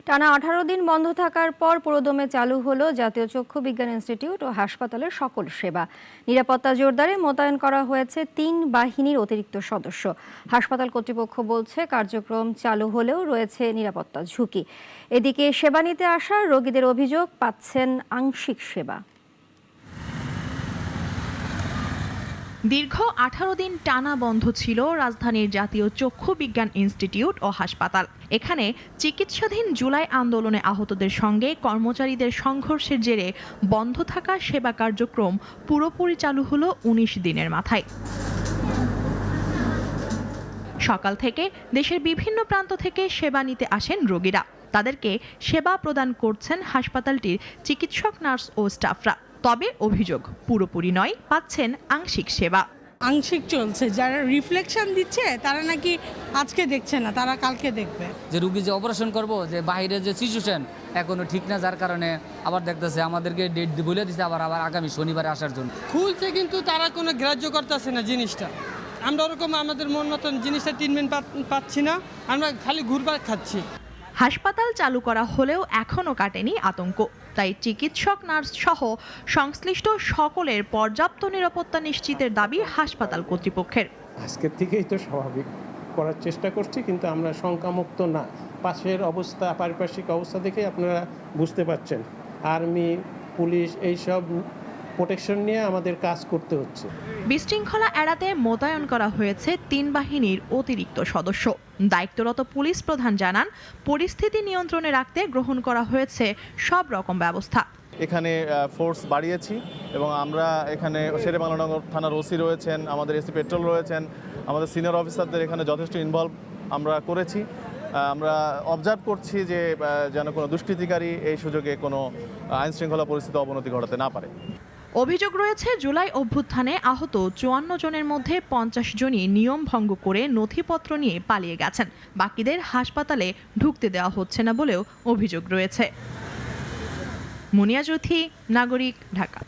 টানা 18 দিন বন্ধ থাকার পর পুরোদমে চালু হলো জাতীয় চক্ষু বিজ্ঞান ইনস্টিটিউট ও হাসপাতালের সকল সেবা। নিরাপত্তা জোরদারে মোতায়েন করা হয়েছে 3 বাহিনীর অতিরিক্ত সদস্য। হাসপাতাল কর্তৃপক্ষ বলছে, কার্যক্রম চালু হলেও রয়েছে নিরাপত্তা ঝুঁকি। এদিকে সেবা নিতে আসা রোগীদের অভিযোগ, পাচ্ছেন আংশিক সেবা। দীর্ঘ 18 দিন টানা বন্ধ ছিল রাজধানীর জাতীয় চক্ষু বিজ্ঞান ইনস্টিটিউট ও হাসপাতাল। এখানে চিকিৎসাধীন জুলাই আন্দোলনে আহতদের সঙ্গে কর্মচারীদের সংঘর্ষের জেরে বন্ধ থাকা সেবা কার্যক্রম পুরোপুরি চালু হলো 19 দিনের মাথায়। সকাল থেকে দেশের বিভিন্ন প্রান্ত থেকে সেবা নিতে আসেন রোগীরা। তাদেরকে সেবা প্রদান করছেন হাসপাতালটির চিকিৎসক, নার্স ও স্টাফরা। তবে অভিযোগ, পুরোপুরি নয়, পাচ্ছেন আংশিক সেবা। আংশিক চলছে, যারা রিফ্লেকশন দিচ্ছে তারা নাকি আজকে দেখছে না, তারা কালকে দেখবে। যে রুগী যে অপারেশন করব, যে বাইরে যে সিচুয়েশন এখনো ঠিক না, যার কারণে আবার দেখতেছে আমাদেরকে ডেট বলে দিচ্ছে আবার আগামী শনিবারে আসার জন্য। খুলছে কিন্তু তারা কোনো গ্রাহ্য করতেছে না জিনিসটা। আমরা ওরকম আমাদের মন মতন জিনিসটা ট্রিটমেন্ট পাচ্ছি না, আমরা খালি ঘুরবার খাচ্ছি। হাসপাতাল চালু করা হলেও এখনও কাটেনি আতঙ্ক। তাই চিকিৎসক, নার্স সহ সংশ্লিষ্ট সকলের পর্যাপ্ত নিরাপত্তা নিশ্চিতের দাবি হাসপাতাল কর্তৃপক্ষের। আজকের থেকেই তো স্বাভাবিক করার চেষ্টা করছি, কিন্তু আমরা শঙ্কামুক্ত না। পাশের অবস্থা, পারিপার্শ্বিক অবস্থা দেখে আপনারা বুঝতে পারছেন, আর্মি, পুলিশ এইসব প্রোটেকশন নিয়ে আমাদের কাজ করতে হচ্ছে। বিশৃঙ্খলা এড়াতে মোতায়েন করা হয়েছে 3 বাহিনীর অতিরিক্ত সদস্য। দায়িত্বরত পুলিশ প্রধান জানান, পরিস্থিতি নিয়ন্ত্রণে রাখতে গ্রহণ করা হয়েছে সব রকম ব্যবস্থা। এখানে ফোর্স বাড়িয়েছি এবং আমরা এখানে শেরেবাংলানগর থানার ওসি রয়েছেন, আমাদের এসি পেট্রোল রয়েছেন, আমাদের সিনিয়র অফিসারদের এখানে যথেষ্ট ইনভলভ আমরা করেছি। আমরা অবজার্ভ করছি যে যেন কোনো দুষ্কৃতিকারী এই সুযোগে কোনো আইনশৃঙ্খলা পরিস্থিতি অবনতি ঘটাতে না পারে। অভিযোগ রয়েছে, জুলাই অভ্যুত্থানে আহত 54 জনের মধ্যে 50 জনই নিয়ম ভঙ্গ করে নথিপত্র নিয়ে পালিয়ে গেছেন। বাকিদের হাসপাতালে ঢুকতে দেওয়া হচ্ছে না বলেও অভিযোগ রয়েছে। মুনিয়া জ্যোতি, নাগরিক, ঢাকা।